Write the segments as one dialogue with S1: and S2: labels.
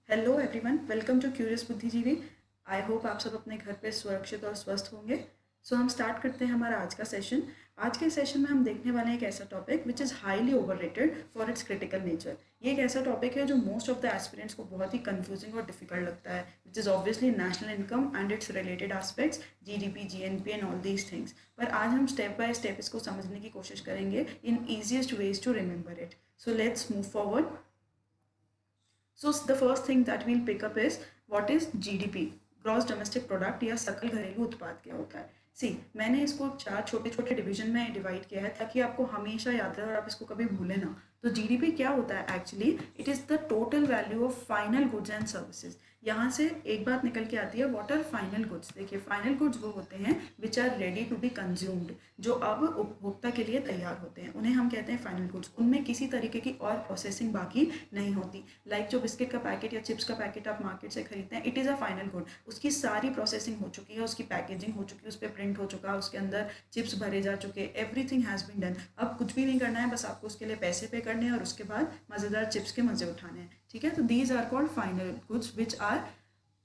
S1: Hello everyone, welcome to curious Buddhijeevi. I hope आप सब अपने घर पे सुरक्षित और स्वस्थ होंगे। सो हम स्टार्ट करते हैं हमारा आज का सेशन। आज के सेशन में हम देखने वाले हैं एक ऐसा topic which is highly overrated for its critical nature. ये एक ऐसा टॉपिक है जो मोस्ट ऑफ द एस्पिरेंट्स को बहुत ही कंफ्यूजिंग और डिफिकल्ट लगता है, which is obviously national income and it's related aspects, GDP, GNP and all these things. पर आज हम स्टेप बाय स्टेप इसको समझने की कोशिश करेंगे in easiest ways to remember it. So let's move forward. So the first thing that we'll pick up is what is GDP, gross domestic product या सकल घरेलू उत्पाद क्या होता है। सी, मैंने इसको 4 छोटे छोटे डिवीजन में डिवाइड किया है ताकि आपको हमेशा याद रहे और आप इसको कभी भूलें ना। तो जीडीपी क्या होता है actually? It is the total value of final goods and services. यहाँ से एक बात निकल के आती है, व्हाट आर फाइनल गुड्स। देखिए, फाइनल गुड्स वो होते हैं which are ready to be consumed, जो अब उपभोक्ता के लिए तैयार होते हैं, उन्हें हम कहते हैं फाइनल गुड्स। उनमें किसी तरीके की और प्रोसेसिंग बाकी नहीं होती। लाइक जो बिस्किट का पैकेट या चिप्स का पैकेट आप मार्केट से खरीदते हैं, it is a final good. उसकी सारी प्रोसेसिंग हो चुकी है, उसकी पैकेजिंग हो चुकी है, उस पर प्रिंट हो चुका है, उसके अंदर चिप्स भरे जा चुके हैं, एवरीथिंग हैज़ बीन डन। अब कुछ भी नहीं करना है, बस आपको उसके लिए पैसे पे करने हैं और उसके बाद मज़ेदार चिप्स के मज़े उठाने हैं। ठीक है, तो these are called final goods which are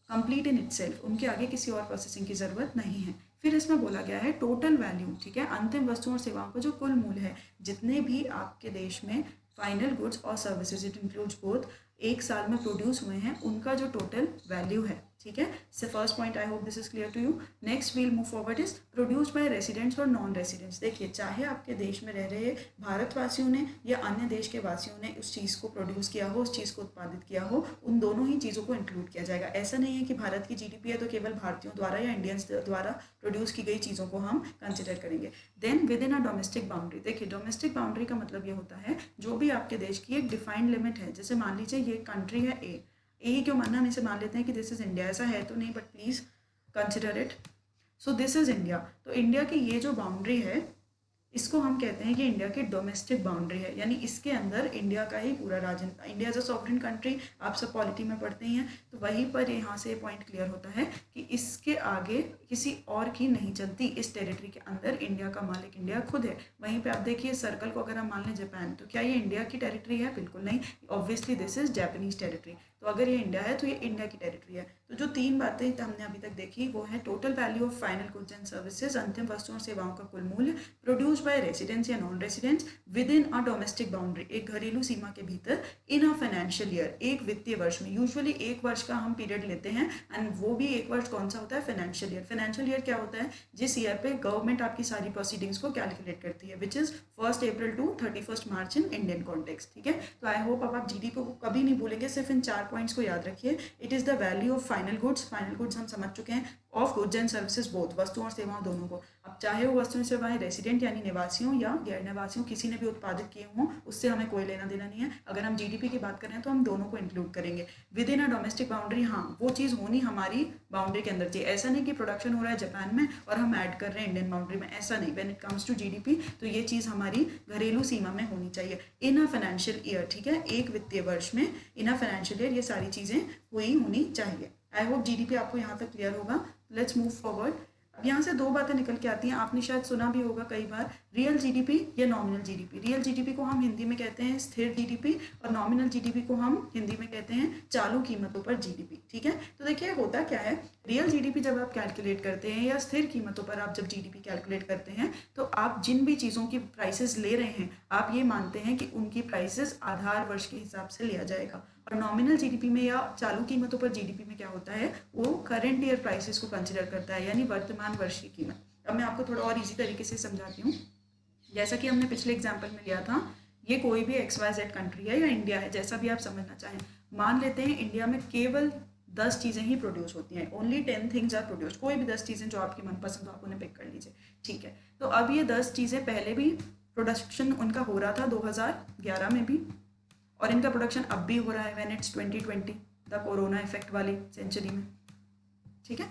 S1: complete in itself. उनके आगे किसी और प्रोसेसिंग की ज़रूरत नहीं है। फिर इसमें बोला गया है टोटल वैल्यू। ठीक है, अंतिम वस्तुओं और सेवाओं का जो कुल मूल्य है, जितने भी आपके देश में फाइनल गुड्स और सर्विसेज, इट इंक्लूड्स बोथ, एक साल में प्रोड्यूस हुए हैं, उनका जो टोटल वैल्यू है। ठीक है, so first point, I hope this is clear to you. Next we'll move forward is produced by residents और नॉन रेसिडेंट्स। देखिए, चाहे आपके देश में रह रहे भारतवासियों ने या अन्य देश के वासियों ने उस चीज़ को प्रोड्यूस किया हो, उस चीज़ को उत्पादित किया हो, उन दोनों ही चीज़ों को इंक्लूड किया जाएगा। ऐसा नहीं है कि भारत की जीडीपी है तो केवल भारतीयों द्वारा या इंडियंस द्वारा प्रोड्यूस की गई चीज़ों को हम कंसिडर करेंगे। Then within a domestic boundary. देखिए, डोमेस्टिक बाउंड्री का मतलब ये होता है जो भी आपके देश की एक डिफाइंड लिमिट है। जैसे मान लीजिए ये कंट्री है ए ही क्यों मानना, हम इसे मान लेते हैं कि दिस इज इंडिया। ऐसा है तो नहीं, but please consider it. So this is India. तो इंडिया की ये जो बाउंड्री है, इसको हम कहते हैं कि इंडिया की डोमेस्टिक बाउंड्री है, यानी इसके अंदर इंडिया का ही पूरा राज। India as a sovereign country, आप सब पॉलिटी में पढ़ते ही हैं, तो वहीं पर यहाँ से पॉइंट क्लियर होता है कि इसके आगे किसी और की नहीं चलती। इस टेरिटरी के अंदर इंडिया का मालिक इंडिया खुद है। वहीं पे आप देखिए सर्कल को अगर हम मान लें जापान, तो क्या ये इंडिया की टेरिटरी है? बिल्कुल नहीं, obviously this is Japanese territory. तो अगर ये इंडिया है तो ये इंडिया की टेरिटरी है। तो जो 3 बातें हमने अभी तक देखी वो है total value of final goods and services, अंतिम वस्तुओं और सेवाओं का कुल मूल्य, प्रोड्यूस बाय रेसिडेंट्स या non residents with in a domestic boundary, एक घरेलू सीमा के भीतर, इन अ फाइनेंशियल ईयर, एक वित्तीय वर्ष में। यूजुअली 1 वर्ष का हम पीरियड लेते हैं, एंड वो भी 1 वर्ष कौन सा होता है? Financial year. फाइनेंशियल ईयर क्या होता है? जिस ईयर पे गवर्नमेंट आपकी सारी प्रोसीडिंग्स को कैलकुलेट करती है, which is 1 April to 31 March in Indian context. ठीक है, तो आई होप अब आप जीडीपी को कभी नहीं भूलेंगे, सिर्फ इन 4 पॉइंट्स को याद रखिए। It is the value of final goods. Final goods हम समझ चुके हैं, of goods and services both, वस्तुओं और सेवाओं दोनों को। अब चाहे वो वस्तुएं सेवाएं रेसिडेंट यानी निवासियों या गैर निवासियों किसी ने भी उत्पादित किए हों, उससे हमें कोई लेना देना नहीं है। अगर हम जीडीपी की बात करें तो हम दोनों को इंक्लूड करेंगे with in a domestic boundary. हाँ, वो चीज़ होनी हमारी बाउंड्री के अंदर चाहिए। ऐसा नहीं कि प्रोडक्शन हो रहा है जापान में और हम ऐड कर रहे हैं इंडियन बाउंड्री में, ऐसा नहीं। When it comes to GDP, तो ये चीज़ हमारी घरेलू सीमा में होनी चाहिए इन अ फाइनेंशियल ईयर। ठीक है, एक वित्तीय वर्ष में, इन अ फाइनेंशियल ईयर, ये सारी चीज़ें हुई होनी चाहिए। आई होप जीडीपी आपको यहाँ तक क्लियर होगा। Let's move forward. अब यहाँ से 2 बातें निकल के आती हैं, आपने शायद सुना भी होगा कई बार, रियल जीडीपी या नॉमिनल जीडीपी। रियल जीडीपी को हम हिंदी में कहते हैं स्थिर जीडीपी, और नॉमिनल जीडीपी को हम हिंदी में कहते हैं चालू कीमतों पर जीडीपी। ठीक है, तो देखिए होता क्या है, रियल जीडीपी जब आप कैलकुलेट करते हैं या स्थिर कीमतों पर आप जब जीडीपी कैलकुलेट करते हैं, तो आप जिन भी चीज़ों की प्राइसेस ले रहे हैं, आप ये मानते हैं कि उनकी प्राइसेस आधार वर्ष के हिसाब से लिया जाएगा। और नॉमिनल जीडीपी में या चालू कीमतों पर जीडीपी में क्या होता है, वो करंट ईयर प्राइसेस को कंसिडर करता है, यानी वर्तमान वर्ष की कीमत। अब मैं आपको थोड़ा और इजी तरीके से समझाती हूँ। जैसा कि हमने पिछले एग्जाम्पल में लिया था, ये कोई भी XYZ कंट्री है या इंडिया है, जैसा भी आप समझना चाहें। मान लेते हैं इंडिया में केवल 10 चीज़ें ही प्रोड्यूस होती हैं, ओनली 10 थिंग्स आर प्रोड्यूस। कोई भी 10 चीज़ें जो आपकी मनपसंद हो, आप उन्हें पिक कर लीजिए। ठीक है, तो अब ये 10 चीज़ें पहले भी प्रोडक्शन उनका हो रहा था 2011 में भी, और इनका प्रोडक्शन अब भी हो रहा है when it's 2020, the corona effect वाली सेंचुरी में। ठीक है,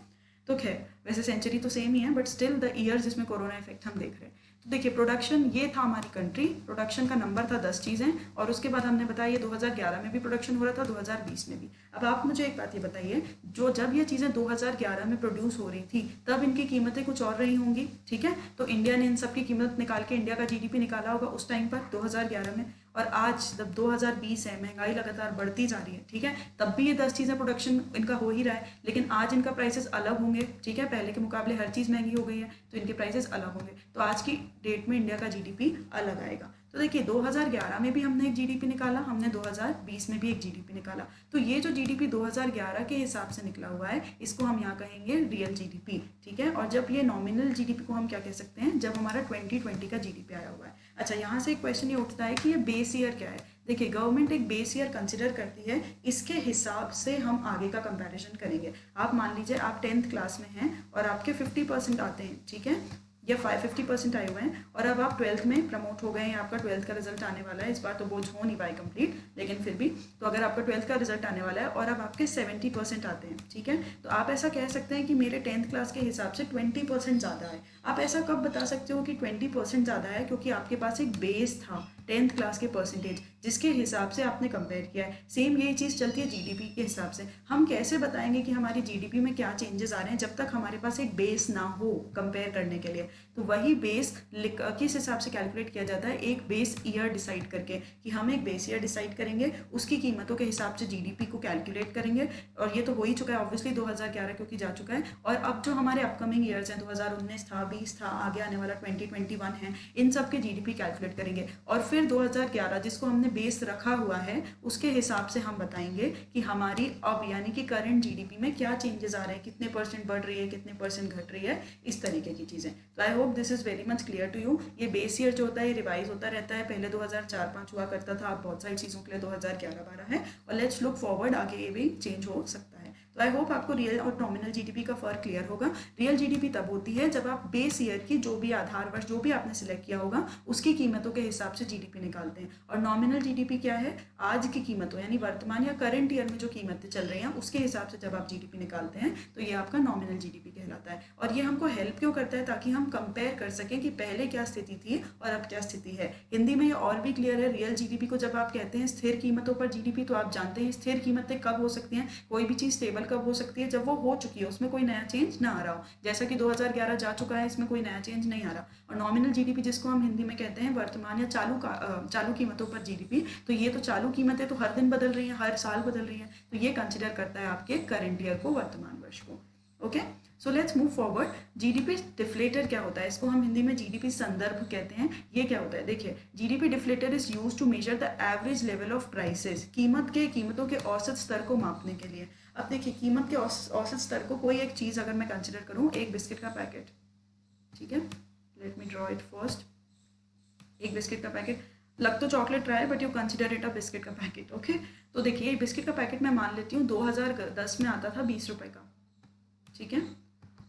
S1: तो खैर वैसे सेंचुरी तो सेम ही है, बट स्टिल द ईयर जिसमें कोरोना इफेक्ट हम देख रहे हैं। तो देखिए, प्रोडक्शन ये था हमारी कंट्री, प्रोडक्शन का नंबर था 10 चीज़ें, और उसके बाद हमने बताया ये 2011 में भी प्रोडक्शन हो रहा था, 2020 में भी। अब आप मुझे एक बात ये बताइए, जो जब ये चीज़ें 2011 में प्रोड्यूस हो रही थी, तब इनकी कीमतें कुछ और रही होंगी। ठीक है, तो इंडिया ने इन सब की कीमत निकाल के इंडिया का जीडीपी निकाला होगा उस टाइम पर 2011 में, और आज जब 2020 है, महंगाई लगातार बढ़ती जा रही है, ठीक है, तब भी ये 10 चीज़ें प्रोडक्शन इनका हो ही रहा है, लेकिन आज इनका प्राइसेस अलग होंगे, ठीक है, पहले के मुकाबले हर चीज़ महंगी हो गई है तो इनके प्राइसेस अलग होंगे, तो आज की डेट में इंडिया का जीडीपी अलग आएगा। तो देखिए 2011 में भी हमने एक जीडीपी निकाला, हमने 2020 में भी एक जीडीपी निकाला, तो ये जो जीडीपी 2011 के हिसाब से निकला हुआ है इसको हम यहाँ कहेंगे रियल जीडीपी, ठीक है। और जब ये नॉमिनल जीडीपी को हम क्या कह सकते हैं, जब हमारा 2020 का जीडीपी आया हुआ है। अच्छा, यहाँ से एक क्वेश्चन ये उठता है कि ये बेस ईयर क्या है। देखिए गवर्नमेंट एक बेस ईयर कंसिडर करती है, इसके हिसाब से हम आगे का कंपैरिजन करेंगे। आप मान लीजिए आप 10th क्लास में हैं और आपके 50% आते हैं, ठीक है, या 50% आए हुए हैं, और अब आप 12th में प्रमोट हो गए हैं, आपका 12th का रिजल्ट आने वाला है, इस बार तो बोझ हो नहीं पाए कंप्लीट, लेकिन फिर भी तो अगर आपका 12th का रिजल्ट आने वाला है और अब आपके 70% आते हैं, ठीक है, तो आप ऐसा कह सकते हैं कि मेरे 10th क्लास के हिसाब से 20% ज़्यादा है। आप ऐसा कब बता सकते हो कि 20% ज़्यादा है, क्योंकि आपके पास एक बेस था 10th क्लास के परसेंटेज जिसके हिसाब से आपने कंपेयर किया है। सेम यही चीज़ चलती है जीडीपी के हिसाब से। हम कैसे बताएंगे कि हमारी जीडीपी में क्या चेंजेस आ रहे हैं जब तक हमारे पास एक बेस ना हो कंपेयर करने के लिए। तो वही बेस किस हिसाब से कैलकुलेट किया जाता है, एक बेस ईयर डिसाइड करके, कि हम एक बेस ईयर डिसाइड करेंगे, उसकी कीमतों के हिसाब से जीडीपी को कैलकुलेट करेंगे। और ये तो हो ही चुका है ऑब्वियसली, 2011 क्योंकि जा चुका है। और अब जो हमारे अपकमिंग ईयर्स हैं, 2019 था, 20 था, आगे आने वाला 2021 है, इन सब के जीडीपी कैलकुलेट करेंगे और फिर 2011 जिसको हमने बेस रखा हुआ है उसके हिसाब से हम बताएंगे कि हमारी अब यानी कि करंट जीडीपी में क्या चेंजेस आ रहे हैं, कितने परसेंट बढ़ रही है, कितने परसेंट घट रही है, इस तरीके की चीज़ें। तो I hope this is very much clear to you. ये बेस ईयर जो होता है ये रिवाइज होता रहता है, पहले 2004-5 हुआ करता था, अब बहुत सारी चीज़ों के लिए 2011-12 है, और लेट्स लुक फॉरवर्ड, आगे ये भी चेंज हो सकता है। तो आई होप आपको रियल और नॉमिनल जीडीपी का फर्क क्लियर होगा। रियल जीडीपी तब होती है जब आप बेस ईयर की जो भी आधार वर्ष जो भी आपने सिलेक्ट किया होगा उसकी कीमतों के हिसाब से जीडीपी निकालते हैं। और नॉमिनल जीडीपी क्या है, आज की कीमतों यानी वर्तमान या करंट ईयर में जो कीमतें चल रही हैं उसके हिसाब से जब आप जीडीपी निकालते हैं तो ये आपका नॉमिनल जीडीपी कहलाता है। और ये हमको हेल्प क्यों करता है, ताकि हम कंपेयर कर सकें कि पहले क्या स्थिति थी और अब क्या स्थिति है। हिंदी में ये और भी क्लियर है। रियल जीडीपी को जब आप कहते हैं स्थिर कीमतों पर जीडीपी, तो आप जानते हैं स्थिर कीमतें कब हो सकती हैं, कोई भी चीज़ स्टेबल कब हो सकती है, जब वो हो चुकी है, उसमें कोई नया चेंज ना आ रहा हो, जैसा कि 2011 जा चुका है, इसमें कोई नया चेंज नहीं आ रहा। और नॉमिनल जीडीपी जिसको हम हिंदी में कहते हैं वर्तमान या चालू कीमतों पर जीडीपी, तो ये तो चालू कीमतें तो हर दिन बदल रही हैं, हर साल बदल रही हैं, तो ये कंसिडर करता है आपके करंट ईयर को, वर्तमान वर्ष को। Okay, so let's move forward. GDP deflator क्या होता है, इसको हम हिंदी में जीडीपी संदर्भ कहते हैं। ये क्या होता है, देखिए GDP deflator is used to measure the average level of prices, कीमतों के औसत स्तर को मापने के लिए। अब देखिए कीमत के औसत स्तर को, कोई एक चीज़ अगर मैं कंसिडर करूँ, एक बिस्किट का पैकेट, ठीक है, let me draw it first, एक बिस्किट का पैकेट, लग तो चॉकलेट रहा है but you consider it a biscuit का पैकेट। ओके, तो देखिए बिस्किट का पैकेट मैं मान लेती हूँ 2010 में आता था 20 रुपये का, ठीक है,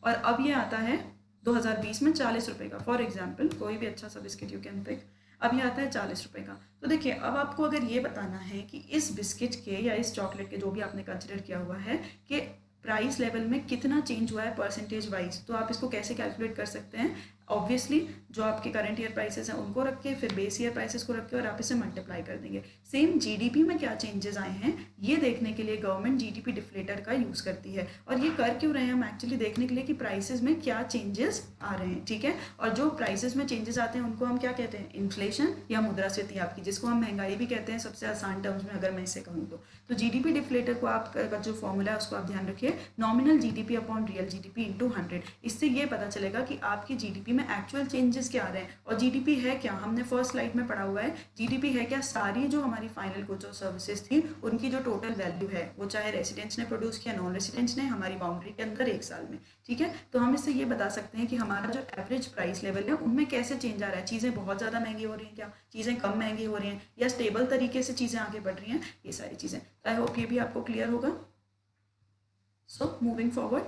S1: और अब ये आता है 2020 में 40 रुपये का, फॉर एग्जाम्पल कोई भी अच्छा सा बिस्किट यू कैन पिक, अब ये आता है 40 रुपये का। तो देखिए अब आपको अगर ये बताना है कि इस बिस्किट के या इस चॉकलेट के जो भी आपने कंसिडर किया हुआ है कि प्राइस लेवल में कितना चेंज हुआ है परसेंटेज वाइज, तो आप इसको कैसे कैलकुलेट कर सकते हैं, ऑब्वियसली जो आपके करंट ईयर प्राइसेस हैं उनको रख के, फिर बेस ईयर प्राइसेस को रख के, और आप इसे मल्टीप्लाई कर देंगे। सेम जीडीपी में क्या चेंजेस आए हैं ये देखने के लिए गवर्नमेंट जीडीपी डिफ्लेटर का यूज़ करती है। और ये कर क्यों रहे हैं हम, एक्चुअली देखने के लिए कि प्राइसेस में क्या चेंजेस आ रहे हैं, ठीक है। और जो प्राइसेस में चेंजेस आते हैं उनको हम क्या कहते हैं, इन्फ्लेशन या मुद्रास्फीति आपकी, जिसको हम महंगाई भी कहते हैं सबसे आसान टर्म्स में अगर मैं इसे कहूँ तो जीडीपी डिफ्लेटर को आपका जो फॉर्मूला है उसको आप ध्यान रखिए, nominal GDP upon real GDP into 100। इससे ये पता चलेगा कि आपकी जीडीपी में एक्चुअल चेंजेस क्या आ रहे हैं। और जीडीपी है क्या, हमने फर्स्ट स्लाइड में पढ़ा हुआ है, जीडीपी है क्या, सारी जो हमारी फाइनल गुड्स और सर्विसेज थी उनकी जो टोटल वैल्यू है, वो चाहे रेसिडेंट्स ने प्रोड्यूस किया, नॉन रेसिडेंट्स ने, हमारी बाउंड्री के अंदर एक साल में, ठीक है। तो हम इससे ये बता सकते हैं कि हमारा जो एवरेज प्राइस लेवल है उनमें कैसे चेंज आ रहा है, चीज़ें बहुत ज़्यादा महंगी हो रही हैं क्या, चीज़ें कम महंगी हो रही हैं, या स्टेबल तरीके से चीज़ें आगे बढ़ रही हैं, ये सारी चीज़ें। आई होप ये भी आपको क्लियर होगा। So moving forward,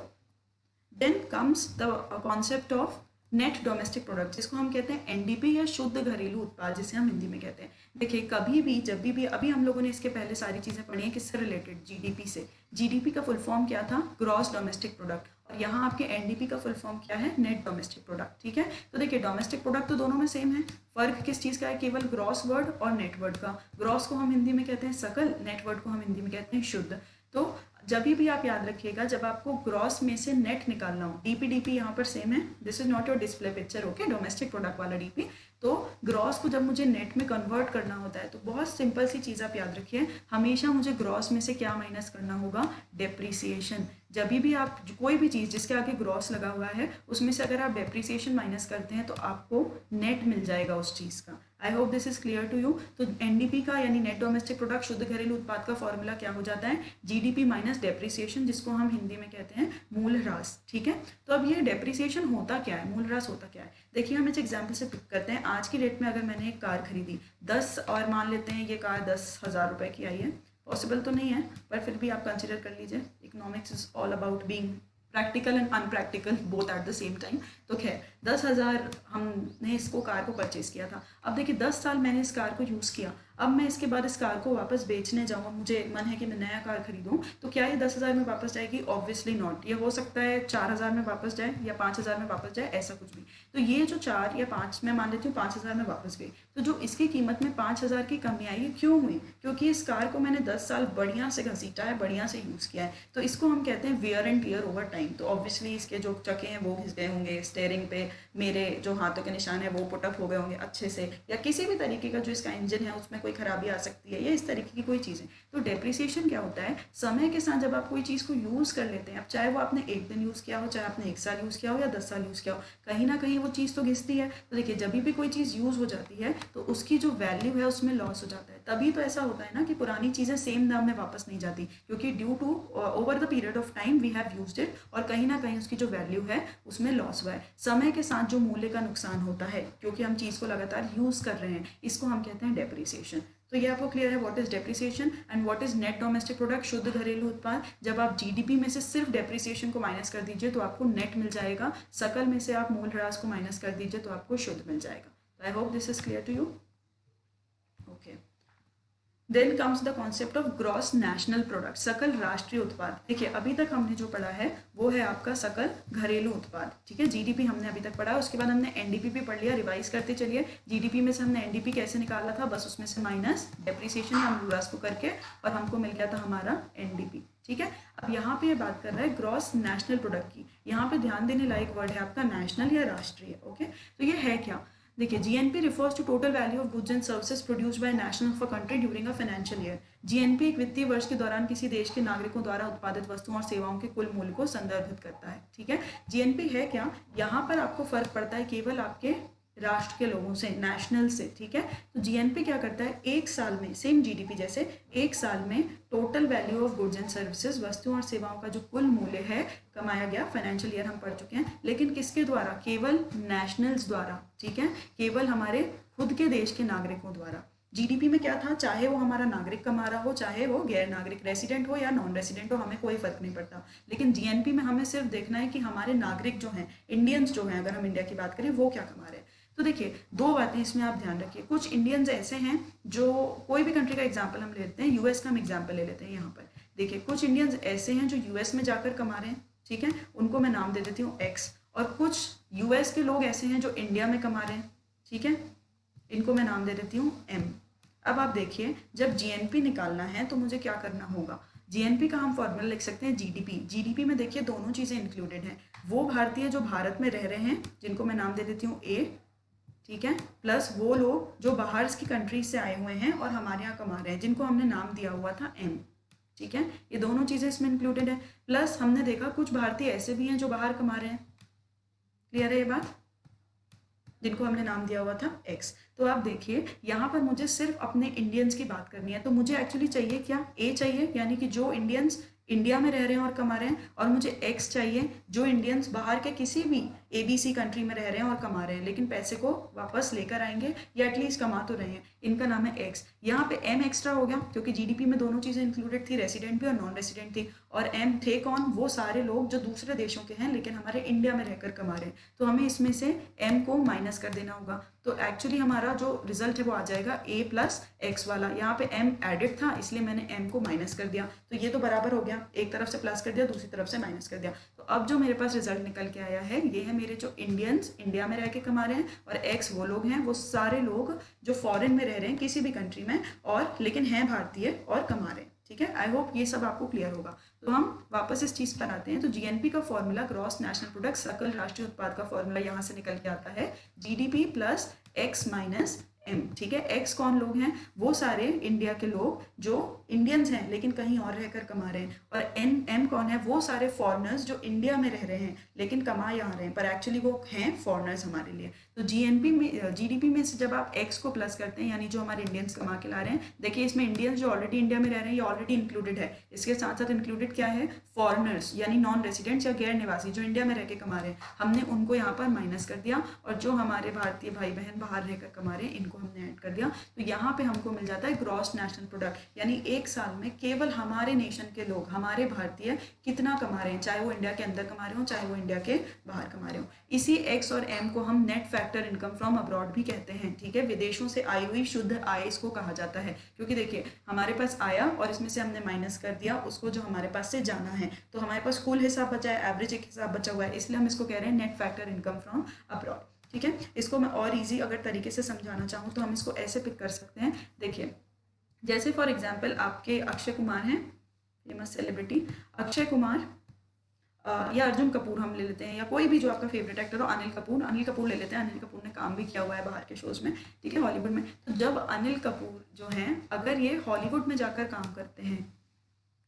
S1: then comes the concept of net domestic product, जिसको हम कहते हैं एनडीपी या शुद्ध घरेलू उत्पाद, जिसे हम हिंदी में कहते हैं। देखिए कभी भी जब भी अभी हम लोगों ने इसके पहले सारी चीज़ें पढ़ी हैं किससे रिलेटेड, जीडीपी से। जीडीपी का फुल फॉर्म क्या था, ग्रॉस डोमेस्टिक प्रोडक्ट, और यहाँ आपके एनडीपी का फुल फॉर्म क्या है, नेट डोमेस्टिक प्रोडक्ट, ठीक है। तो देखिए डोमेस्टिक प्रोडक्ट तो दोनों में सेम है, फर्क किस चीज़ का है, केवल ग्रॉस वर्ड और नेट वर्ड का। ग्रॉस को हम हिंदी में कहते हैं सकल, नेट वर्ड को हम हिंदी में कहते हैं शुद्ध। तो जब भी आप याद रखिएगा, जब आपको ग्रॉस में से नेट निकालना हो, डीपी यहाँ पर सेम है, this is not your display picture, okay, domestic product वाला डीपी। तो ग्रॉस को जब मुझे नेट में कन्वर्ट करना होता है तो बहुत सिंपल सी चीज़ आप याद रखिए, हमेशा मुझे ग्रॉस में से क्या माइनस करना होगा, डेप्रीसिएशन। जब भी आप कोई भी चीज़ जिसके आगे ग्रॉस लगा हुआ है उसमें से अगर आप डेप्रीसिएशन माइनस करते हैं तो आपको नेट मिल जाएगा उस चीज़ का। I hope this is clear to you. तो एनडीपी का यानी नेट डोमेस्टिक प्रोडक्ट, शुद्ध घरेलू उत्पाद का फॉर्मूला क्या हो जाता है, जीडीपी माइनस डेप्रीसिएशन, जिसको हम हिंदी में कहते हैं मूल्यह्रास। ठीक है, तो अब ये डेप्रीसिएशन होता क्या है, मूल्यह्रास होता क्या है, देखिए हम इस एग्जाम्पल से पिक करते हैं। आज की डेट में अगर मैंने एक कार खरीदी 10, और मान लेते हैं ये कार 10,000 रुपये की आई है, पॉसिबल तो नहीं है पर फिर भी आप कंसिडर कर लीजिए, economics is all about being practical and unpractical both at the same time. तो खैर 10,000 हमने इसको कार को परचेज़ किया था। अब देखिए 10 साल मैंने इस कार को यूज़ किया, अब मैं इसके बाद इस कार को वापस बेचने जाऊँ, मुझे मन है कि मैं नया कार खरीदूँ, तो क्या ये 10,000 में वापस जाएगी, ऑब्वियसली नॉट। ये हो सकता है 4,000 में वापस जाए या 5,000 में वापस जाए, ऐसा कुछ भी। तो ये जो 4 या 5, मैं मान लेती हूँ 5,000 में वापस गई, तो जो इसकी कीमत में 5,000 की कमी आई, क्यों हुई, क्योंकि इस कार को मैंने 10 साल बढ़िया से घसीटा है, बढ़िया से यूज़ किया है। तो इसको हम कहते हैं wear and tear over time. तो ऑब्वियसली इसके जो चक्के हैं वो घिस गए होंगे, स्टेयरिंग पे मेरे जो हाथों के निशान है वो पुटअप हो गए होंगे अच्छे से, या किसी भी तरीके का जो इसका इंजन है उसमें कोई खराबी आ सकती है, या इस तरीके की कोई चीज़ें। तो डेप्रिसिएशन क्या होता है, समय के साथ जब आप कोई चीज़ को यूज़ कर लेते हैं, अब चाहे वो आपने एक दिन यूज़ किया हो, चाहे आपने 1 साल यूज़ किया हो या 10 साल यूज़ किया हो, कहीं ना कहीं वो चीज़ तो घिसती है। तो देखिए जब भी कोई चीज़ यूज़ हो जाती है तो उसकी जो वैल्यू है उसमें लॉस हो जाता है। तभी तो ऐसा होता है ना कि पुरानी चीज़ें सेम दाम में वापस नहीं जाती, क्योंकि due to over the period of time we have used it, और कहीं ना कहीं उसकी जो वैल्यू है उसमें लॉस हुआ है। समय के साथ जो मूल्य का नुकसान होता है क्योंकि हम चीज़ को लगातार यूज़ कर रहे हैं, इसको हम कहते हैं डेप्रिसिएशन। तो ये आपको क्लियर है what is depreciation and what is net domestic product, शुद्ध घरेलू उत्पाद। जब आप जीडीपी में से सिर्फ डेप्रिसिएशन को माइनस कर दीजिए तो आपको नेट मिल जाएगा, सकल में से आप मूल्यह्रास को माइनस कर दीजिए तो आपको शुद्ध मिल जाएगा। तो I hope this is clear to you, okay. Then comes the concept of gross national product, सकल राष्ट्रीय उत्पाद। देखिए अभी तक हमने जो पढ़ा है वो है आपका सकल घरेलू उत्पाद, ठीक है, जीडीपी हमने अभी तक पढ़ा, उसके बाद हमने एनडीपी भी पढ़ लिया, रिवाइज करते चलिए। जीडीपी में से हमने एनडीपी कैसे निकाला था, बस उसमें से माइनस डेप्रिसिएशन या मूल्यह्रास को करके, और हमको मिल गया था हमारा एनडीपी, ठीक है। अब यहाँ पे ये बात कर रहा है ग्रॉस नेशनल प्रोडक्ट की, यहाँ पे ध्यान देने लायक वर्ड है आपका नेशनल या राष्ट्रीय, ओके। तो ये है क्या, देखिए GNP refers to total value of goods and services produced by national of a country during a financial year. GNP एक वित्तीय वर्ष के दौरान किसी देश के नागरिकों द्वारा उत्पादित वस्तुओं और सेवाओं के कुल मूल्य को संदर्भित करता है, ठीक है। जीएनपी है क्या, यहाँ पर आपको फर्क पड़ता है केवल आपके राष्ट्र के लोगों से, नेशनल से, ठीक है। तो जीएनपी क्या करता है, एक साल में, सेम जीडीपी जैसे, एक साल में total value of goods and services, वस्तुओं और सेवाओं का जो कुल मूल्य है कमाया गया, फाइनेंशियल ईयर हम पढ़ चुके हैं, लेकिन किसके द्वारा, केवल नेशनल्स द्वारा, ठीक है, केवल हमारे खुद के देश के नागरिकों द्वारा। जीडीपी में क्या था, चाहे वो हमारा नागरिक कमा रहा हो, चाहे वो गैर नागरिक, रेसिडेंट हो या नॉन रेसिडेंट हो, हमें कोई फर्क नहीं पड़ता, लेकिन जीएनपी में हमें सिर्फ देखना है कि हमारे नागरिक जो हैं, इंडियंस जो हैं, अगर हम इंडिया की बात करें, वो क्या कमा रहे हैं। तो देखिए दो बातें इसमें आप ध्यान रखिए, कुछ इंडियंस ऐसे हैं जो, कोई भी कंट्री का एग्जाम्पल हम लेते हैं, यूएस का हम एग्जाम्पल ले लेते हैं यहाँ पर। देखिए कुछ इंडियंस ऐसे हैं जो यूएस में जाकर कमा रहे हैं, ठीक है, उनको मैं नाम दे देती हूँ एक्स, और कुछ यूएस के लोग ऐसे हैं जो इंडिया में कमा रहे हैं, ठीक है, इनको मैं नाम दे देती हूँ एम। अब आप देखिए जब जीएनपी निकालना है तो मुझे क्या करना होगा, जीएनपी का हम फॉर्मूला लिख सकते हैं जीडीपी। जीडीपी में देखिए दोनों चीज़ें इंक्लूडेड हैं, वो भारतीय जो भारत में रह रहे हैं जिनको मैं नाम दे देती हूँ ए, ठीक है, प्लस वो लोग जो बाहर की कंट्रीज से आए हुए हैं और हमारे यहाँ कमा रहे हैं जिनको हमने नाम दिया हुआ था एम, ठीक है, ये दोनों चीज़ें इसमें इंक्लूडेड है। प्लस हमने देखा कुछ भारतीय ऐसे भी हैं जो बाहर कमा रहे हैं, क्लियर है ये बात, जिनको हमने नाम दिया हुआ था एक्स। तो आप देखिए यहाँ पर मुझे सिर्फ अपने इंडियंस की बात करनी है, तो मुझे एक्चुअली चाहिए क्या, ए चाहिए, यानी कि जो इंडियंस इंडिया में रह रहे हैं और कमा रहे हैं, और मुझे एक्स चाहिए जो इंडियंस बाहर के किसी भी एबीसी कंट्री में रह रहे हैं और कमा रहे हैं, लेकिन पैसे को वापस लेकर आएंगे या एटलीस्ट कमा तो रहे हैं, इनका नाम है एक्स। यहाँ पे एम एक्स्ट्रा हो गया क्योंकि जीडीपी में दोनों चीज़ें इंक्लूडेड थी, रेसिडेंट भी और नॉन रेसिडेंट थी, और एम थे कौन, वो सारे लोग जो दूसरे देशों के हैं लेकिन हमारे इंडिया में रहकर कमा रहे हैं, तो हमें इसमें से एम को माइनस कर देना होगा। तो एक्चुअली हमारा जो रिजल्ट है वो आ जाएगा ए प्लस एक्स वाला, यहाँ पे एम एडेड था इसलिए मैंने एम को माइनस कर दिया, तो ये तो बराबर हो गया, एक तरफ से प्लस कर दिया दूसरी तरफ से माइनस कर दिया। तो अब जो मेरे पास रिजल्ट निकल के आया है ये है मेरे जो इंडियंस इंडिया में रह के कमा रहे हैं, और एक्स वो लोग हैं, वो सारे लोग जो फॉरेन में रह रहे हैं किसी भी कंट्री में, और लेकिन हैं भारतीय और कमा रहे हैं, ठीक है, आई होप ये सब आपको क्लियर होगा। तो हम वापस इस चीज़ पर आते हैं। तो जीएनपी का फॉर्मूला, ग्रॉस नेशनल प्रोडक्ट, सकल राष्ट्रीय उत्पाद का फॉर्मूला यहाँ से निकल के आता है GDP plus X minus M. ठीक है, एक्स कौन लोग हैं? वो सारे इंडिया के लोग जो इंडियंस हैं लेकिन कहीं और रहकर कमा रहे हैं, और एम कौन है? वो सारे फॉरेनर्स जो इंडिया में रह रहे हैं लेकिन कमा यहाँ रहे हैं पर एक्चुअली वो हैं फॉरेनर्स हमारे लिए। तो जीएनपी में, जीडीपी में से जब आप एक्स को प्लस करते हैं, यानी जो हमारे इंडियंस कमा के ला रहे हैं, देखिए इसमें इंडियंस जो ऑलरेडी इंडिया में रह रहे हैं ये ऑलरेडी इंक्लूडेड है। इसके साथ साथ इंक्लूडेड क्या है? फॉरेनर्स यानी नॉन रेसिडेंट्स या गैर निवासी जो इंडिया में रह के कमा रहे हैं, हमने उनको यहाँ पर माइनस कर दिया, और जो हमारे भारतीय भाई बहन बाहर रहकर कमा रहे हैं इनको हमने ऐड कर दिया। तो यहाँ पे हमको मिल जाता है ग्रॉस नेशनल प्रोडक्ट, यानी एक साल में केवल हमारे नेशन के लोग, हमारे भारतीय कितना कमा रहे हैं, चाहे वो इंडिया के अंदर कमा रहे हो चाहे वो इंडिया के बाहर कमा रहे हो। इसी एक्स और एम को हम net factor income from abroad भी कहते हैं। ठीक है, विदेशों से आई हुई शुद्ध आय इसको कहा जाता है, क्योंकि देखिए हमारे पास आया और इसमें से हमने माइनस कर दिया उसको जो हमारे पास से जाना है, तो हमारे पास कुल हिसाब बचा है, एवरेज एक हिसाब बचा हुआ है, इसलिए हम इसको कह रहे हैं net factor income from abroad. ठीक है, इसको मैं और इजी अगर तरीके से समझाना चाहूँ तो हम इसको ऐसे पिक कर सकते हैं। देखिए जैसे फॉर एग्जांपल आपके अक्षय कुमार हैं, फेमस सेलिब्रिटी अक्षय कुमार, या अर्जुन कपूर हम ले लेते हैं, या कोई भी जो आपका फेवरेट एक्टर हो, अनिल कपूर ले लेते हैं। अनिल कपूर ने काम भी किया हुआ है बाहर के शोज़ में, ठीक है, हॉलीवुड में। तो जब अनिल कपूर जो हैं अगर ये हॉलीवुड में जाकर काम करते हैं,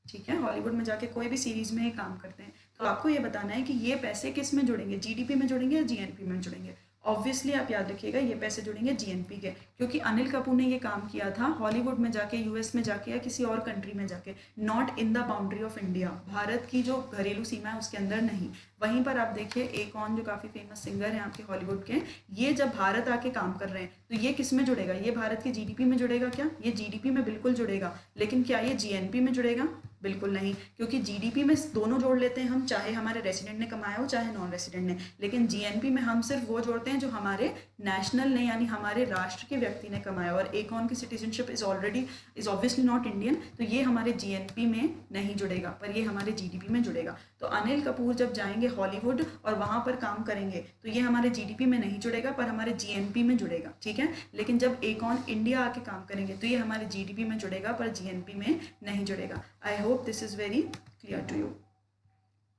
S1: ठीक है, हॉलीवुड में जाके कोई भी सीरीज में काम करते हैं, तो आपको ये बताना है कि ये पैसे किस में जुड़ेंगे, जीडीपी में जुड़ेंगे या जीएनपी में जुड़ेंगे। ऑब्वियसली आप याद रखिएगा ये पैसे जुड़ेंगे जीएनपी के, क्योंकि अनिल कपूर ने ये काम किया था हॉलीवुड में जाके, यूएस में जाके या किसी और कंट्री में जाके, not in the boundary of India, Bharat की जो घरेलू सीमा है उसके अंदर नहीं। वहीं पर आप देखिए एक और जो काफ़ी फेमस सिंगर हैं आपके हॉलीवुड के, ये जब भारत आके काम कर रहे हैं तो ये किस में जुड़ेगा? ये भारत की जीडीपी में जुड़ेगा क्या? ये जीडीपी में बिल्कुल जुड़ेगा, लेकिन क्या ये जीएनपी में जुड़ेगा? बिल्कुल नहीं, क्योंकि जीडीपी में दोनों जोड़ लेते हैं हम, चाहे हमारे रेसिडेंट ने कमाया हो चाहे नॉन रेसिडेंट ने, लेकिन जीएनपी में हम सिर्फ वो जोड़ते हैं जो हमारे नेशनल ने यानी हमारे राष्ट्र के व्यक्ति ने कमाया, और एक ऑन की citizenship is obviously not Indian, तो ये हमारे जीएनपी में नहीं जुड़ेगा, पर ये हमारे जीडीपी में जुड़ेगा। तो अनिल कपूर जब जाएंगे हॉलीवुड और वहाँ पर काम करेंगे तो ये हमारे जीडीपी में नहीं जुड़ेगा पर हमारे जीएनपी में जुड़ेगा, ठीक है। लेकिन जब एक ऑन इंडिया आके काम करेंगे तो ये हमारे जीडीपी में जुड़ेगा पर जीएनपी में नहीं जुड़ेगा। I hope this is very clear to you.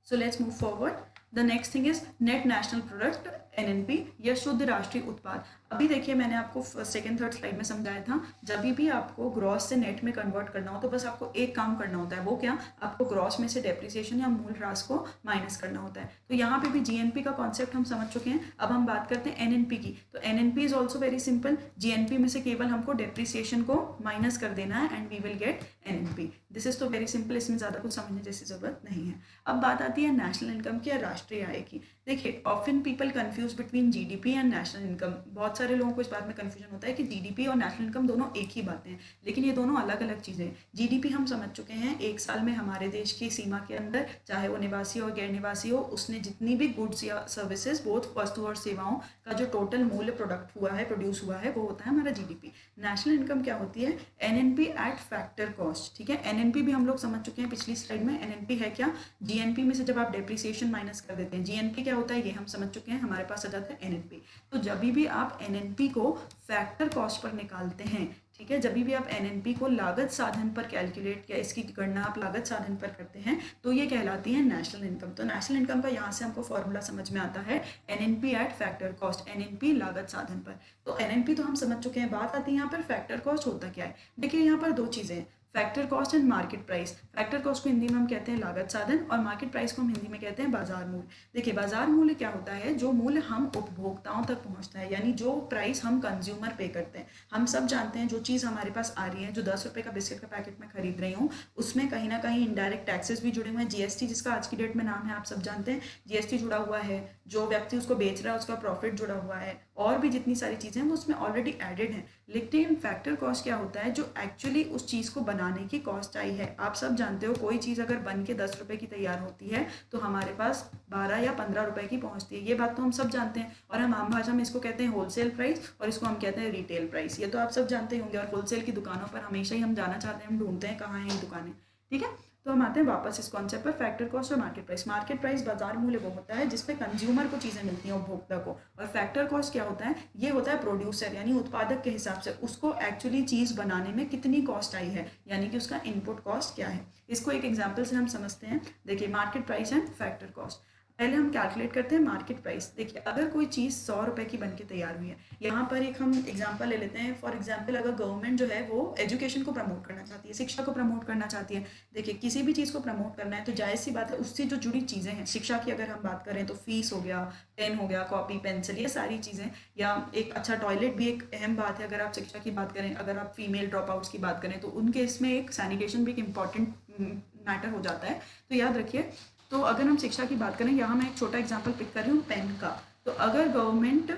S1: So let's move forward. The next thing is net national product, NNP या शुद्ध राष्ट्रीय उत्पाद। अभी देखिए मैंने आपको सेकंड थर्ड स्लाइड में समझाया था, जब भी आपको ग्रॉस से नेट में कन्वर्ट करना हो तो बस आपको एक काम करना होता है, वो क्या? आपको ग्रॉस में से डेप्रिसिएशन या मूल ह्रास को माइनस करना होता है। तो यहाँ पे भी जीएनपी का कॉन्सेप्ट हम समझ चुके हैं। अब हम बात करते हैं एनएनपी की। तो NNP is also very simple, GNP में से केवल हमको डेप्रिसिएशन को माइनस कर देना है and we will get NNP. This is तो वेरी सिंपल, इसमें ज़्यादा कुछ समझने जैसी जरूरत नहीं है। अब बात आती है नेशनल इनकम की या राष्ट्रीय आय की। देखिए often people confuse between GDP and national income. बहुत सारे लोगों को इस बात में कंफ्यूजन होता है कि जीडीपी और नेशनल इनकम दोनों एक ही बातें हैं, लेकिन ये दोनों अलग अलग चीज़ें हैं। जीडीपी हम समझ चुके हैं, एक साल में हमारे देश की सीमा के अंदर चाहे वो निवासी हो गैर निवासी हो, उसने जितनी भी गुड्स या सर्विसेज, बोथ वस्तु और सेवाओं का जो टोटल मूल्य प्रोडक्ट हुआ है, प्रोड्यूस हुआ है, वो होता है हमारा जीडीपी। नेशनल इनकम क्या होती है? एनएनपी एट फैक्टर कॉस्ट, ठीक है। एनएनपी भी हम लोग समझ चुके हैं पिछली स्लाइड में। एनएनपी है क्या? जीएनपी में से जब आप डेप्रिसिएशन माइनस कर देते हैं। जीएनपी क्या होता है ये हम समझ चुके हैं, हमारे पास आ जाता है एनएनपी। तो जब भी आप एनएनपी को फैक्टर कॉस्ट पर निकालते हैं, ठीक है, जब भी आप एनएनपी को लागत साधन पर कैलकुलेट या इसकी गणना आप लागत साधन पर करते हैं तो ये कहलाती है नेशनल इनकम। तो नेशनल इनकम का यहाँ से हमको फॉर्मूला समझ में आता है, NNP eight factor cost, NNP लागत साधन पर। तो एनएनपी तो हम समझ चुके हैं। बात आती है यहाँ पर फैक्टर कॉस्ट होता क्या है। देखिए यहाँ पर दो चीज़ें हैं, factor cost and market price. Factor cost को हिंदी में हम कहते हैं लागत साधन और मार्केट प्राइस को हम हिंदी में कहते हैं बाजार मूल्य। देखिए बाजार मूल्य क्या होता है? जो मूल्य हम उपभोक्ताओं तक पहुंचता है, यानी जो प्राइस हम कंज्यूमर पे करते हैं। हम सब जानते हैं जो चीज़ हमारे पास आ रही है, जो 10 रुपये का बिस्किट का पैकेट में खरीद रही हूँ, उसमें कहीं ना कहीं इनडायरेक्ट टैक्सेस भी जुड़े हुए हैं। जीएसटी जिसका आज की डेट में नाम है, आप सब जानते हैं, जीएसटी जुड़ा हुआ है। जो व्यक्ति उसको बेच रहा है उसका प्रॉफिट जुड़ा हुआ है, और भी जितनी सारी चीज़ें हैं वो उसमें ऑलरेडी एडेड हैं। लेकिन फैक्टर कॉस्ट क्या होता है? जो एक्चुअली उस चीज़ को बनाने की कॉस्ट आई है। आप सब जानते हो कोई चीज़ अगर बन के 10 रुपये की तैयार होती है तो हमारे पास 12 या 15 रुपये की पहुंचती है। ये बात तो हम सब जानते हैं, और हम आम भाषा में इसको कहते हैं होलसेल प्राइस और इसको हम कहते हैं रिटेल प्राइस। ये तो आप सब जानते होंगे। और होलसेल की दुकानों पर हमेशा ही हम जाना चाहते हैं, हम ढूंढते हैं कहाँ हैं ये दुकानें, ठीक है। तो हम आते हैं वापस इस कॉन्सेप्ट पर, फैक्टर कॉस्ट और मार्केट प्राइस। मार्केट प्राइस बाजार मूल्य वो होता है जिसपे कंज्यूमर को चीज़ें मिलती हैं, उपभोक्ता को, और फैक्टर कॉस्ट क्या होता है, ये होता है प्रोड्यूसर यानी उत्पादक के हिसाब से उसको एक्चुअली चीज़ बनाने में कितनी कॉस्ट आई है, यानी कि उसका इनपुट कॉस्ट क्या है। इसको एक एग्जाम्पल से हम समझते हैं। देखिए market price and factor cost. पहले हम कैलकुलेट करते हैं मार्केट प्राइस। देखिए अगर कोई चीज़ 100 रुपये की बन के तैयार हुई है, यहाँ पर एक हम एग्जांपल ले लेते हैं। फॉर एग्जांपल अगर गवर्नमेंट जो है वो एजुकेशन को प्रमोट करना चाहती है, शिक्षा को प्रमोट करना चाहती है। देखिए किसी भी चीज़ को प्रमोट करना है तो जायज़ सी बात है उससे जो जुड़ी चीज़ें हैं, शिक्षा की अगर हम बात करें तो फीस हो गया, पेन हो गया, कॉपी पेंसिल, ये सारी चीज़ें, या एक अच्छा टॉयलेट भी एक अहम बात है। अगर आप शिक्षा की बात करें, अगर आप फीमेल ड्रॉप आउट्स की बात करें तो उनके इसमें एक सैनिटेशन भी एक इम्पॉर्टेंट मैटर हो जाता है। तो याद रखिए, तो अगर हम शिक्षा की बात करें, यहाँ मैं एक छोटा एग्जांपल पिक कर रही हूँ पेन का। तो अगर गवर्नमेंट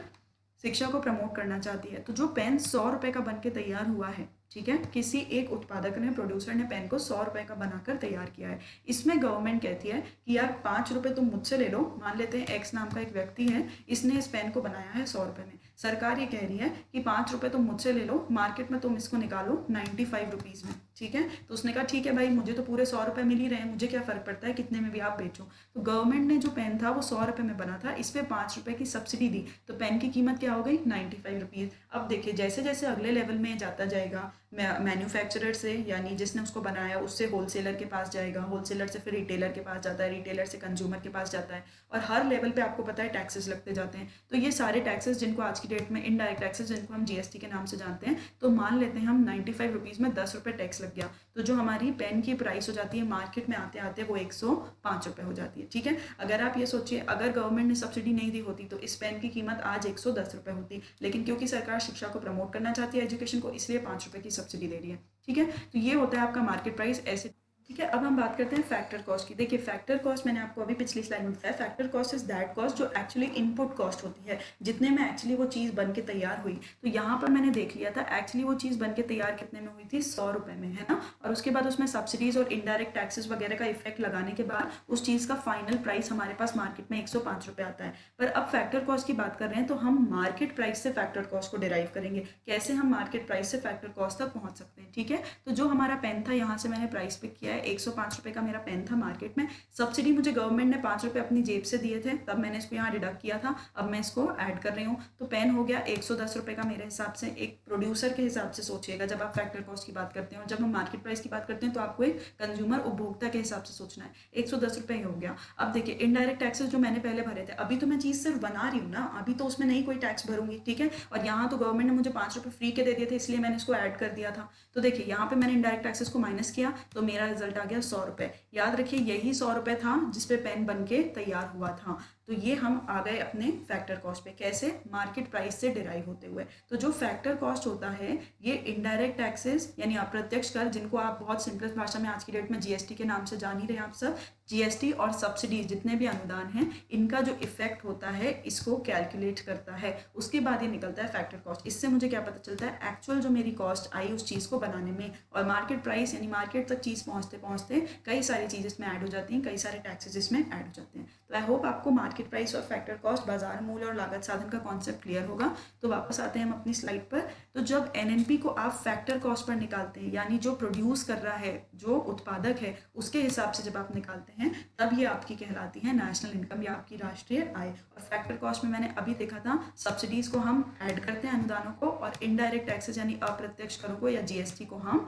S1: शिक्षा को प्रमोट करना चाहती है तो जो पेन 100 रुपये का बन के तैयार हुआ है, ठीक है, किसी एक उत्पादक ने, प्रोड्यूसर ने पेन को 100 रुपये का बनाकर तैयार किया है। इसमें गवर्नमेंट कहती है कि यार 5 रुपये तुम मुझसे ले लो। मान लेते हैं एक्स नाम का एक व्यक्ति है, इसने इस पेन को बनाया है 100 रुपये में। सरकार ये कह रही है कि 5 रुपये तुम मुझसे ले लो, मार्केट में तुम इसको निकालो 95 रुपीज़ में, ठीक है। तो उसने कहा ठीक है भाई, मुझे तो पूरे 100 रुपये मिल ही रहे हैं, मुझे क्या फ़र्क पड़ता है कितने में भी आप बेचो। तो गवर्नमेंट ने जो पेन था वो 100 रुपये में बना था, इस पर 5 रुपये की सब्सिडी दी, तो पेन की कीमत क्या हो गई, 95 रुपीज़। अब देखिए जैसे जैसे अगले लेवल में जाता जाएगा, मैन्युफैक्चरर से यानी जिसने उसको बनाया उससे होलसेलर के पास जाएगा, होलसेलर से फिर रिटेलर के पास जाता है, रिटेलर से कंज्यूमर के पास जाता है, और हर लेवल पे आपको पता है टैक्सेस लगते जाते हैं। तो ये सारे टैक्सेस जिनको आज की डेट में इनडायरेक्ट टैक्सेस, जिनको हम जीएसटी के नाम से जानते हैं, तो मान लेते हैं हम 95 रुपीज़ में 10 रुपये टैक्स लग गया, तो जो हमारी पेन की प्राइस हो जाती है मार्केट में आते आते वो 105 रुपये हो जाती है, ठीक है। अगर आप ये सोचिए, अगर गवर्नमेंट ने सब्सिडी नहीं दी होती तो इस पेन की कीमत आज 110 रुपये होती, लेकिन क्योंकि सरकार शिक्षा को प्रमोट करना चाहती है, एजुकेशन को, इसलिए 5 रुपये की सब्सिडी दे रही है, ठीक है। तो ये होता है आपका मार्केट प्राइस ऐसे, ठीक है। अब हम बात करते हैं फैक्टर कॉस्ट की। देखिए फैक्टर कॉस्ट मैंने आपको अभी पिछली स्लाइड में बताया, factor cost is that cost जो एक्चुअली इनपुट कॉस्ट होती है, जितने में एक्चुअली वो चीज़ बन के तैयार हुई। तो यहाँ पर मैंने देख लिया था एक्चुअली वो चीज़ बन के तैयार कितने में हुई थी, 100 रुपये में, है ना। और उसके बाद उसमें सब्सिडीज और इनडायरेक्ट टैक्सेस वगैरह का इफेक्ट लगाने के बाद उस चीज़ का फाइनल प्राइस हमारे पास मार्केट में 105 रुपये आता है। पर अब फैक्टर कॉस्ट की बात कर रहे हैं तो हम मार्केट प्राइस से फैक्टर कॉस्ट को डिराइव करेंगे, कैसे हम मार्केट प्राइस से फैक्टर कॉस्ट तक पहुँच सकते हैं, ठीक है। तो जो हमारा पेन था, यहाँ से मैंने प्राइस पिक किया है, 105 रुपये का मेरा पेन था मार्केट में। सब्सिडी मुझे गवर्नमेंट ने 5 रुपये अपनी जेब से दिए थे, तब मैंने इसको यहाँ डिडक्ट किया था, अब मैं इसको ऐड कर रही हूँ, तो पेन हो गया 110 रुपये का मेरे हिसाब से। एक प्रोड्यूसर के हिसाब से सोचिएगा जब आप फैक्टर कॉस्ट की बात करते हैं, और जब हम मार्केट प्राइस की बात करते हैं तो आपको एक कंज्यूमर उपभोक्ता के हिसाब से सोचना है। 110 रुपये हो गया। अब देखिए इनडायरेक्ट टैक्सेस जो मैंने पहले भरे थे, अभी तो मैं चीज़ सिर्फ बना रही हूँ ना, अभी तो उसमें नहीं कोई टैक्स भरूंगी, ठीक है। और यहाँ तो गवर्नमेंट ने मुझे 5 रुपये फ्री के दे दिए थे, इसलिए मैंने इसको ऐड कर दिया था। तो देखिए यहाँ पे मैंने इनडायरेक्ट टैक्सेस को माइनस किया तो मेरा रिजल्ट आ गया 100 रुपये। याद रखिए यही 100 रुपये था जिसपे पेन बन के तैयार हुआ था। तो ये हम आ गए अपने फैक्टर कॉस्ट पे, कैसे, मार्केट प्राइस से डिराइव होते हुए। तो जो फैक्टर कॉस्ट होता है ये इनडायरेक्ट टैक्सेस यानी अप्रत्यक्ष कर, जिनको आप बहुत सिंपल भाषा में आज की डेट में जीएसटी के नाम से जान ही रहे हैं आप सब, जीएसटी और सब्सिडीज जितने भी अनुदान हैं इनका जो इफेक्ट होता है इसको कैलकुलेट करता है, उसके बाद ये निकलता है फैक्टर कॉस्ट। इससे मुझे क्या पता चलता है, एक्चुअल जो मेरी कॉस्ट आई उस चीज़ को बनाने में, और मार्केट प्राइस यानी मार्केट तक चीज़ पहुँचते पहुँचते कई सारी चीज़ इसमें ऐड हो जाती हैं, कई सारे टैक्सेस इसमें ऐड हो जाते हैं। तो आई होप आपको मार्केट प्राइस और फैक्टर कॉस्ट, बाजार मूल्य और लागत साधन का कॉन्सेप्ट क्लियर होगा। तो वापस आते हैं हम अपनी स्लाइड पर। तो जब एनएनपी को आप फैक्टर कॉस्ट पर निकालते हैं, यानी जो प्रोड्यूस कर रहा है, जो उत्पादक है, उसके हिसाब से जब आप निकालते हैं तब ये आपकी कहलाती है नेशनल इनकम या आपकी राष्ट्रीय आय। और फैक्टर कॉस्ट में मैंने अभी देखा था, सब्सिडीज को हम ऐड करते हैं अनुदानों को, और इनडायरेक्ट टैक्सेस यानी अप्रत्यक्ष करों को या जीएसटी को हम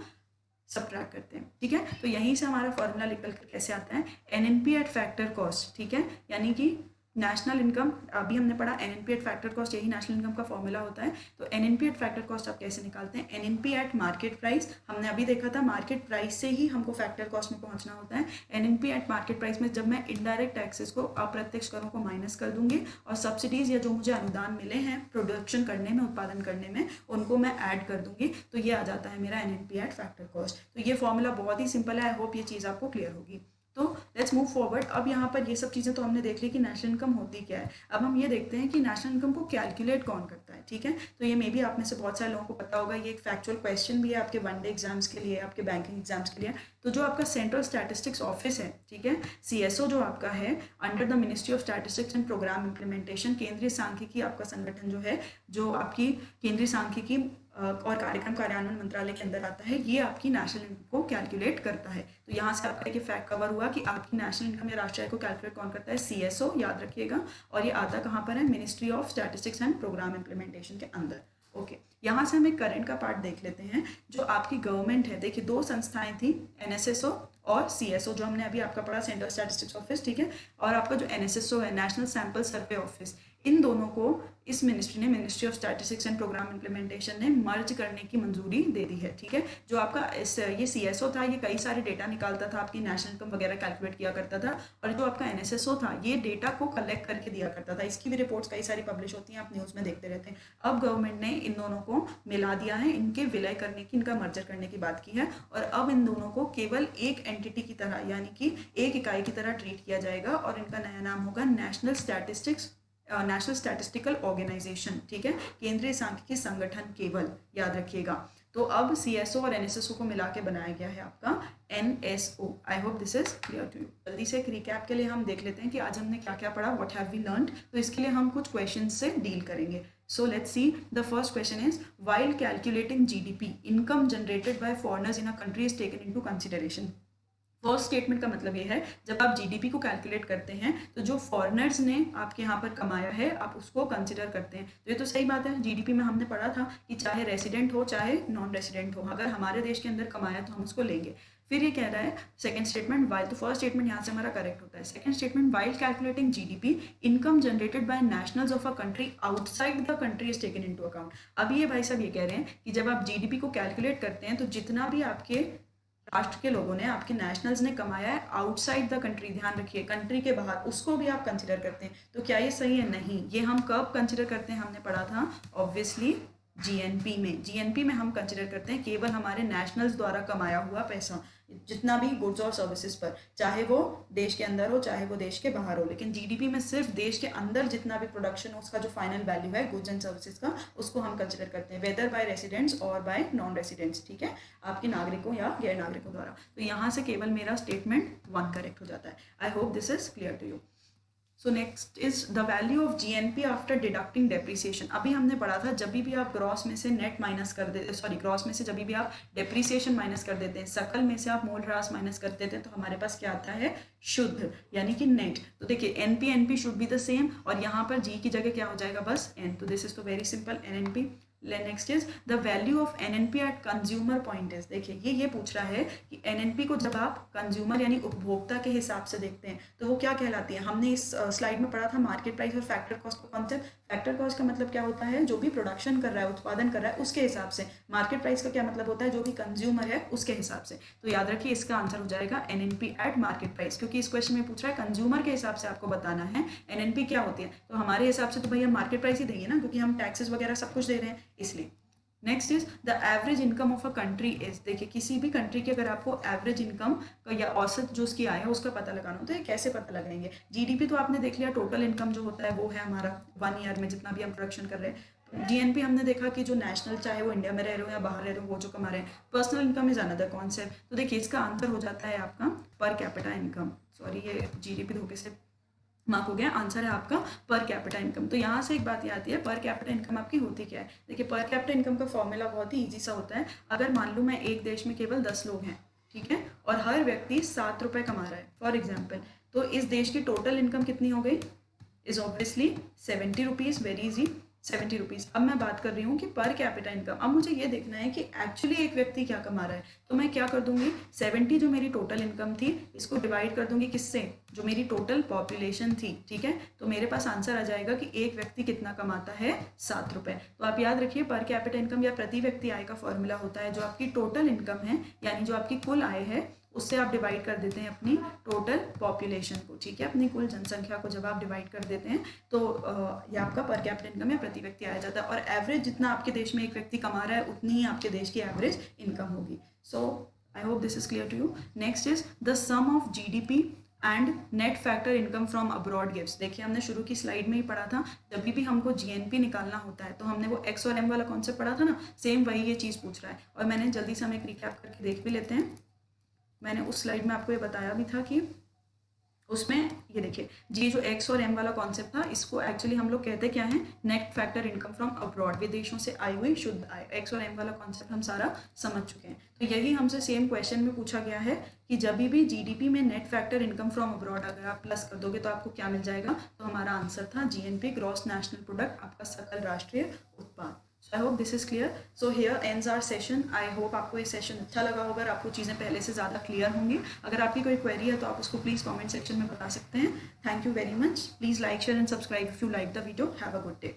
S1: सब्ट्रैक्ट करते हैं, ठीक है। तो यहीं से हमारा फॉर्मूला निकल कर कैसे आता है, एनएनपी एट फैक्टर कॉस्ट, ठीक है, यानी कि नेशनल इनकम। अभी हमने पढ़ा एनएनपी एट फैक्टर कॉस्ट, यही नेशनल इनकम का फॉर्मूला होता है। तो एनएनपी एट फैक्टर कॉस्ट आप कैसे निकालते हैं, एनएनपी एट मार्केट प्राइस, हमने अभी देखा था मार्केट प्राइस से ही हमको फैक्टर कॉस्ट में पहुंचना होता है। एनएनपी एट मार्केट प्राइस में जब मैं इनडायरेक्ट टैक्सेस को, अप्रत्यक्ष करों को माइनस कर दूंगी, और सब्सिडीज या जो मुझे अनुदान मिले हैं प्रोडक्शन करने में, उत्पादन करने में, उनको मैं ऐड कर दूंगी, तो ये आ जाता है मेरा एनएनपी एट फैक्टर कॉस्ट। तो ये फॉर्मूला बहुत ही सिंपल है, आई होप ये चीज़ आपको क्लियर होगी। तो लेट्स मूव फॉरवर्ड। अब यहाँ पर ये सब चीज़ें तो हमने देख ली कि नेशनल इनकम होती क्या है। अब हम ये देखते हैं कि नेशनल इनकम को कैलकुलेट कौन करता है, ठीक है। तो ये मे बी आप में से बहुत सारे लोगों को पता होगा, ये एक फैक्चुअल क्वेश्चन भी है आपके वनडे एग्जाम्स के लिए, आपके बैंकिंग एग्जाम्स के लिए। तो जो आपका सेंट्रल स्टैटिस्टिक्स ऑफिस है, ठीक है, सीएसओ जो आपका है, under the ministry of statistics and programme implementation, केंद्रीय सांख्यिकी आपका संगठन जो है, जो आपकी केंद्रीय सांख्यिकी और कार्यक्रम कार्यान्वयन मंत्रालय के अंदर आता है, ये आपकी नेशनल इनकम को कैलकुलेट करता है। तो यहाँ से आपका एक फैक्ट कवर हुआ कि आपकी नेशनल इनकम या राष्ट्रीय आय को कैलकुलेट कौन करता है, CSO, याद रखिएगा। और ये आता कहाँ पर है, ministry of statistics and programme implementation के अंदर। ओके, यहाँ से हम एक करंट का पार्ट देख लेते हैं। जो आपकी गवर्नमेंट है, देखिए 2 संस्थाएं थी, NSSO और CSO, जो हमने अभी आपका पढ़ा सेंट्रल स्टैटिस्टिक्स ऑफिस, ठीक है, और आपका जो NSSO है, नेशनल सैंपल सर्वे ऑफिस, इन दोनों को इस मिनिस्ट्री ने, ministry of statistics and programme implementation ने मर्ज करने की मंजूरी दे दी है, ठीक है। जो आपका ये CSO था, ये कई सारे डेटा निकालता था, आपकी नेशनल इनकम वगैरह कैलकुलेट किया करता था, और जो आपका NSSO था, ये डेटा को कलेक्ट करके दिया करता था। इसकी भी रिपोर्ट्स कई सारी पब्लिश होती हैं, आप न्यूज़ में देखते रहते हैं। अब गवर्नमेंट ने इन दोनों को मिला दिया है, इनके विलय करने की, इनका मर्जर करने की बात की है, और अब इन दोनों को केवल एक एंटिटी की तरह, यानी कि एक इकाई की तरह ट्रीट किया जाएगा, और इनका नया नाम होगा नेशनल स्टैटिस्टिकल ऑर्गेनाइजेशन, ठीक है, केंद्रीय सांख्यिकी संगठन केवल, याद रखिएगा। तो अब CSO और NSSO को मिला के बनाया गया है आपका NSO। I hope this is clear to you. जल्दी से एक रिकैप के लिए हम देख लेते हैं कि आज हमने क्या क्या पढ़ा, व्हाट हैव वी लर्नड। तो इसके लिए हम कुछ क्वेश्चन से डील करेंगे। So let's see, the first question is, while calculating GDP, income generated by foreigners in a country is taken into consideration. First statement का मतलब ये है, जब आप GDP को कैलकुलेट करते हैं तो जो फॉरेनर्स ने आपके यहाँ पर कमाया है, आप उसको कंसिडर करते हैं। तो ये तो सही बात है, GDP में हमने पढ़ा था कि चाहे रेसिडेंट हो चाहे नॉन रेसिडेंट हो, अगर हमारे देश के अंदर कमाया तो हम उसको लेंगे। फिर ये कह रहा है सेकंड स्टेटमेंट, वाइल, तो फर्स्ट स्टेटमेंट यहाँ से हमारा करेक्ट होता है। Second statement, while calculating GDP, income generated by nationals of a country outside the country is taken into account. अब ये भाई साहब ये कह रहे हैं कि जब आप GDP को कैलकुलेट करते हैं तो जितना भी आपके राष्ट्र के लोगों ने, आपके नेशनल्स ने कमाया है आउटसाइड द कंट्री, ध्यान रखिए कंट्री के बाहर, उसको भी आप कंसिडर करते हैं। तो क्या ये सही है? नहीं। ये हम कब कंसिडर करते हैं, हमने पढ़ा था ऑब्वियसली GNP में। GNP में हम कंसिडर करते हैं केवल हमारे नेशनल्स द्वारा कमाया हुआ पैसा, जितना भी गुड्स और सर्विसेज पर, चाहे वो देश के अंदर हो चाहे वो देश के बाहर हो। लेकिन GDP में सिर्फ देश के अंदर जितना भी प्रोडक्शन हो, उसका जो फाइनल वैल्यू है गुड्स एंड सर्विसेज का, उसको हम कंसिडर करते हैं, वेदर बाय रेसिडेंट्स और बाय नॉन रेसिडेंट्स, ठीक है, आपके नागरिकों या गैर नागरिकों द्वारा। तो यहाँ से केवल मेरा स्टेटमेंट 1 करेक्ट हो जाता है। I hope this is clear to you. So next is the value of GNP after deducting depreciation. अभी हमने पढ़ा था जब भी आप ग्रॉस में से नेट माइनस कर देते, सॉरी ग्रॉस में से जब भी आप डेप्रीसिएशन माइनस कर देते हैं, सकल में से आप मूल ह्रास माइनस कर देते हैं, तो हमारे पास क्या आता है? शुद्ध, यानी कि नेट। तो देखिए NP should be the same, और यहाँ पर G की जगह क्या हो जाएगा? बस N। तो दिस इज तो very simple, NNP। Next is the value of NNP at consumer point is. देखिए ये पूछ रहा है कि NNP को जब आप कंज्यूमर यानी उपभोक्ता के हिसाब से देखते हैं तो वो क्या कहलाती है? हमने इस स्लाइड में पढ़ा था मार्केट प्राइस और फैक्टर कॉस्ट का कॉन्सेप्ट। फैक्टर कॉस्ट का मतलब क्या होता है? जो भी प्रोडक्शन कर रहा है, उत्पादन कर रहा है, उसके हिसाब से। मार्केट प्राइस का क्या मतलब होता है? जो भी कंज्यूमर है उसके हिसाब से। तो याद रखिए इसका आंसर हो जाएगा NNP एट मार्केट प्राइस, क्योंकि इस क्वेश्चन में पूछ रहा है कंज्यूमर के हिसाब से आपको बताना है NNP क्या होती है। तो हमारे हिसाब से तो भैया मार्केट प्राइस ही देंगे ना, क्योंकि हम टैक्सेस वगैरह सब कुछ दे रहे हैं, इसलिए। Next is the average income of a country is. देखिए किसी भी कंट्री की अगर आपको एवरेज इनकम या औसत जो उसकी आय है उसका पता लगाना हो तो ये कैसे पता लगाएंगे? GDP तो आपने देख लिया, टोटल इनकम जो होता है वो है हमारा 1 ईयर में जितना भी हम प्रोडक्शन कर रहे हैं। GNP हमने देखा कि जो नेशनल, चाहे वो इंडिया में रह रहे हो या बाहर रह रहे हो, वो जो कमा रहे हैं। Personal income is another concept. तो देखिए इसका आंसर हो जाता है आपका पर कैपिटा इनकम। सॉरी ये GDP धोखे से मार्क हो गया, आंसर है आपका पर कैपिटा इनकम। तो यहाँ से एक बात ये आती है, पर कैपिटा इनकम आपकी होती क्या है? देखिए पर कैपिटा इनकम का फॉर्मूला बहुत ही ईजी सा होता है। अगर मान लो मैं एक देश में केवल 10 लोग हैं, ठीक है, और हर व्यक्ति 7 रुपये कमा रहा है फॉर एग्जाम्पल, तो इस देश की टोटल इनकम कितनी हो गई? Is obviously 70 rupees, very easy, 70 rupees. अब मैं बात कर रही हूँ कि पर कैपिटा इनकम। अब मुझे ये देखना है कि एक्चुअली एक व्यक्ति क्या कमा रहा है। तो मैं क्या कर दूंगी, 70 जो मेरी टोटल इनकम थी इसको डिवाइड कर दूंगी किससे? जो मेरी टोटल पॉपुलेशन थी, ठीक है। तो मेरे पास आंसर आ जाएगा कि एक व्यक्ति कितना कमाता है? 7 रुपये। तो आप याद रखिए पर कैपिटा इनकम या प्रति व्यक्ति आय का फॉर्मूला होता है जो आपकी टोटल इनकम है, यानी जो आपकी कुल आय है, उससे आप डिवाइड कर देते हैं अपनी टोटल पॉपुलेशन को, ठीक है, अपनी कुल जनसंख्या को जब आप डिवाइड कर देते हैं तो ये आपका पर कैपिटा इनकम या प्रति व्यक्ति आया जाता है। और एवरेज जितना आपके देश में एक व्यक्ति कमा रहा है उतनी ही आपके देश की एवरेज इनकम होगी। So I hope this is clear to you. Next is the sum of GDP and net factor income from abroad gives. देखिए हमने शुरू की स्लाइड में ही पढ़ा था, जब भी हमको GNP निकालना होता है तो हमने वो X और M वाला कॉन्सेप्ट पढ़ा था ना, सेम वही ये चीज़ पूछ रहा है। और मैंने जल्दी से हम एक रिकैप करके देख भी लेते हैं। मैंने उस स्लाइड में आपको ये बताया भी था कि उसमें ये देखिए, ये जो एक्स और एम वाला कॉन्सेप्ट था, इसको एक्चुअली हम लोग कहते क्या है, net factor income from abroad, विदेशों से आई हुई शुद्ध आय। एक्स और एम वाला कॉन्सेप्ट हम सारा समझ चुके हैं। तो यही हमसे सेम क्वेश्चन में पूछा गया है कि जब भी जीडीपी में net factor income from abroad अगर आप प्लस कर दोगे तो आपको क्या मिल जाएगा, तो हमारा आंसर था जीएनपी, ग्रॉस नेशनल प्रोडक्ट, आपका सकल राष्ट्रीय उत्पाद। I hope this is clear. So here ends our session. I hope आपको ये सेशन अच्छा लगा होगा, आपको चीज़ें पहले से ज़्यादा क्लियर होंगी। अगर आपकी कोई क्वेरी है तो आप उसको प्लीज़ कमेंट सेक्शन में बता सकते हैं। Thank you very much. Please like, share and subscribe if you like the video. Have a good day.